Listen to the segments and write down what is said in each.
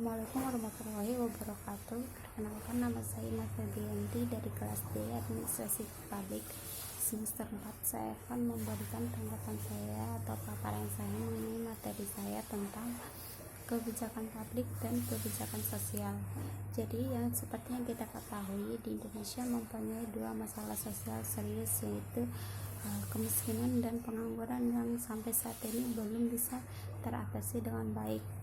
Assalamualaikum warahmatullahi wabarakatuh. Perkenalkan, nama saya Ina Febrianti dari kelas D Administrasi Publik semester 4. Saya akan memberikan tanggapan saya atau paparan saya mengenai materi saya tentang kebijakan publik dan kebijakan sosial. Jadi yang seperti yang kita ketahui, di Indonesia mempunyai dua masalah sosial serius, yaitu kemiskinan dan pengangguran yang sampai saat ini belum bisa teratasi dengan baik.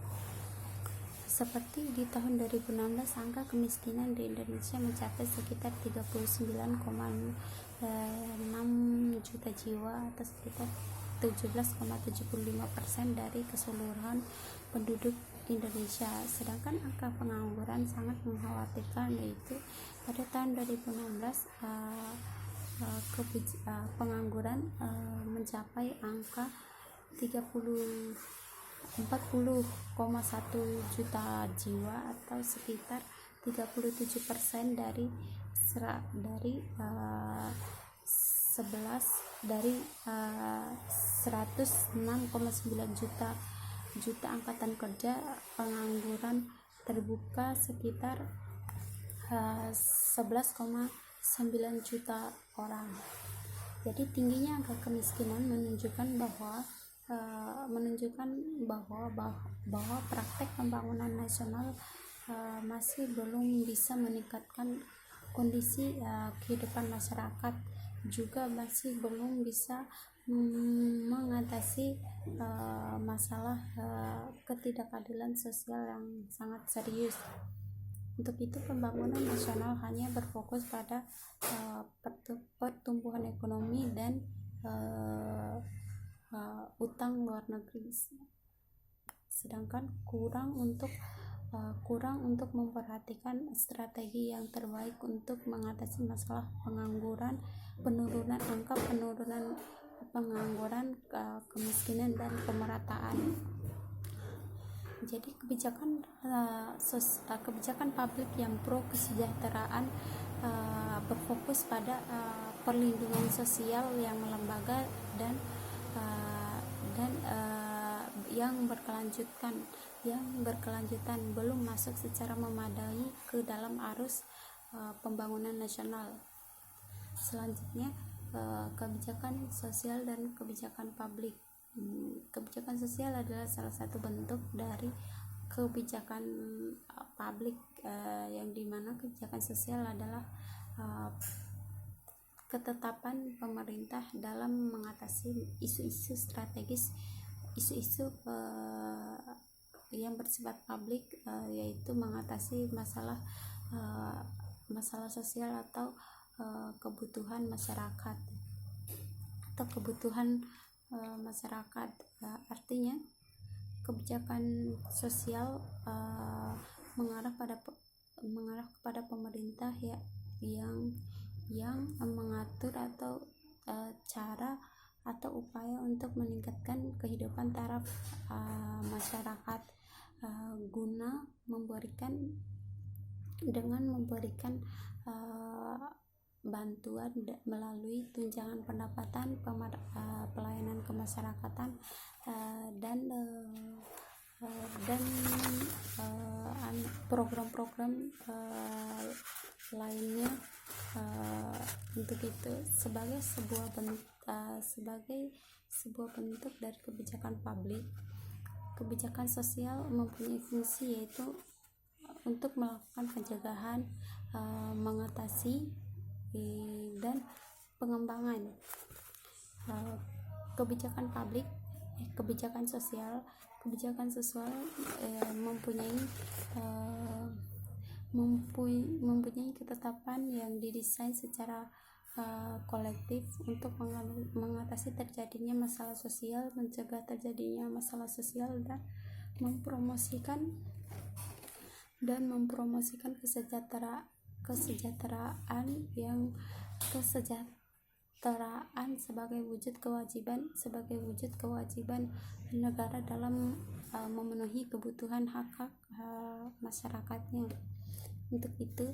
Seperti di tahun 2016, angka kemiskinan di Indonesia mencapai sekitar 39,6 juta jiwa atau sekitar 17,75% dari keseluruhan penduduk Indonesia. Sedangkan angka pengangguran sangat mengkhawatirkan, yaitu pada tahun 2016 pengangguran mencapai angka 40,1 juta jiwa atau sekitar 37% dari 106,9 juta angkatan kerja. Pengangguran terbuka sekitar 11,9 juta orang. Jadi tingginya angka kemiskinan menunjukkan bahwa praktek pembangunan nasional masih belum bisa meningkatkan kondisi kehidupan masyarakat, juga masih belum bisa mengatasi masalah ketidakadilan sosial yang sangat serius. Untuk itu, pembangunan nasional hanya berfokus pada pertumbuhan ekonomi dan utang luar negeri, sedangkan kurang untuk memperhatikan strategi yang terbaik untuk mengatasi masalah pengangguran, penurunan pengangguran, kemiskinan dan pemerataan. Jadi kebijakan publik yang pro kesejahteraan berfokus pada perlindungan sosial yang lembaga dan yang berkelanjutan belum masuk secara memadai ke dalam arus pembangunan nasional. Selanjutnya, kebijakan sosial dan kebijakan publik. Kebijakan sosial adalah salah satu bentuk dari kebijakan publik, yang dimana kebijakan sosial adalah ketetapan pemerintah dalam mengatasi isu-isu strategis, isu-isu yang bersifat publik, yaitu mengatasi masalah sosial atau kebutuhan masyarakat artinya kebijakan sosial mengarah kepada pemerintah yang mengatur atau cara atau upaya untuk meningkatkan kehidupan taraf masyarakat, guna memberikan bantuan melalui tunjangan pendapatan, pelayanan kemasyarakatan, dan program-program lainnya. Untuk itu, sebagai sebuah bentuk dari kebijakan publik, kebijakan sosial mempunyai fungsi yaitu untuk melakukan pencegahan, mengatasi dan pengembangan kebijakan publik. Kebijakan sosial mempunyai ketetapan yang didesain secara kolektif untuk mengatasi terjadinya masalah sosial, mencegah terjadinya masalah sosial, dan mempromosikan kesejahteraan sebagai wujud kewajiban negara dalam memenuhi kebutuhan hak masyarakatnya. Untuk itu,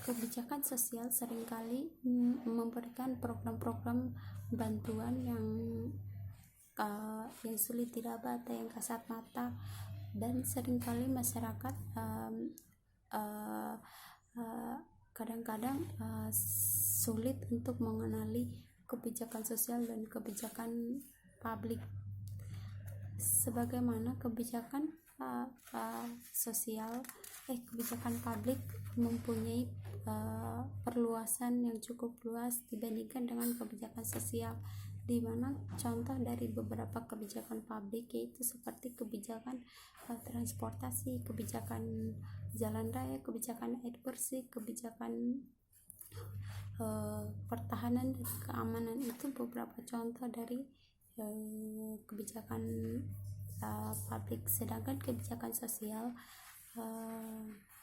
kebijakan sosial seringkali memberikan program-program bantuan yang sulit diraba atau yang kasat mata, dan seringkali masyarakat kadang-kadang sulit untuk mengenali kebijakan sosial dan kebijakan publik, sebagaimana kebijakan kebijakan publik mempunyai perluasan yang cukup luas dibandingkan dengan kebijakan sosial, di mana contoh dari beberapa kebijakan publik yaitu seperti kebijakan transportasi, kebijakan jalan raya, kebijakan air bersih, kebijakan pertahanan dan keamanan. Itu beberapa contoh dari kebijakan publik. Sedangkan kebijakan sosial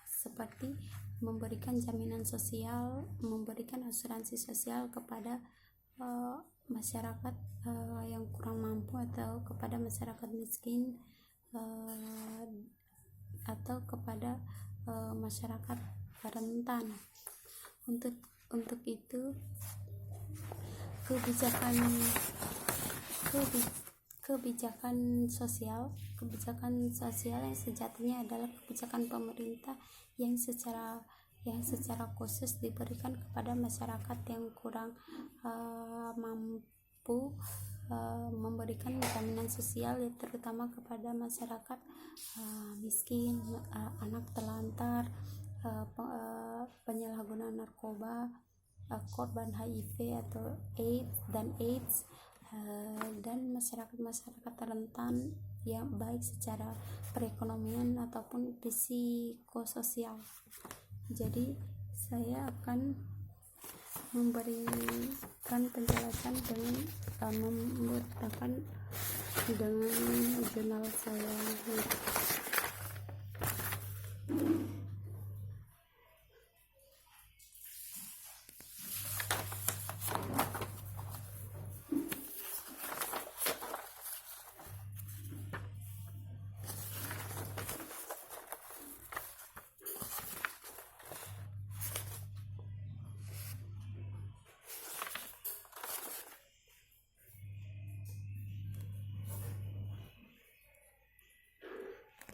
seperti memberikan jaminan sosial, memberikan asuransi sosial kepada masyarakat yang kurang mampu atau kepada masyarakat miskin atau kepada masyarakat rentan. Untuk itu kebijakan sosial yang sejatinya adalah kebijakan pemerintah yang secara khusus diberikan kepada masyarakat yang kurang mampu memberikan jaminan sosial, terutama kepada masyarakat miskin, anak terlantar, penyalahguna narkoba, korban HIV atau AIDS, dan masyarakat rentan yang baik secara perekonomian ataupun psikososial. Jadi saya akan memberikan penjelasan dengan menggunakan dengan jurnal saya.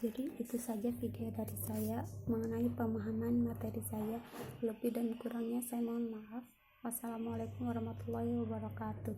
Jadi itu saja video dari saya mengenai pemahaman materi saya. Lebih dan kurangnya saya mohon maaf. Wassalamualaikum warahmatullahi wabarakatuh.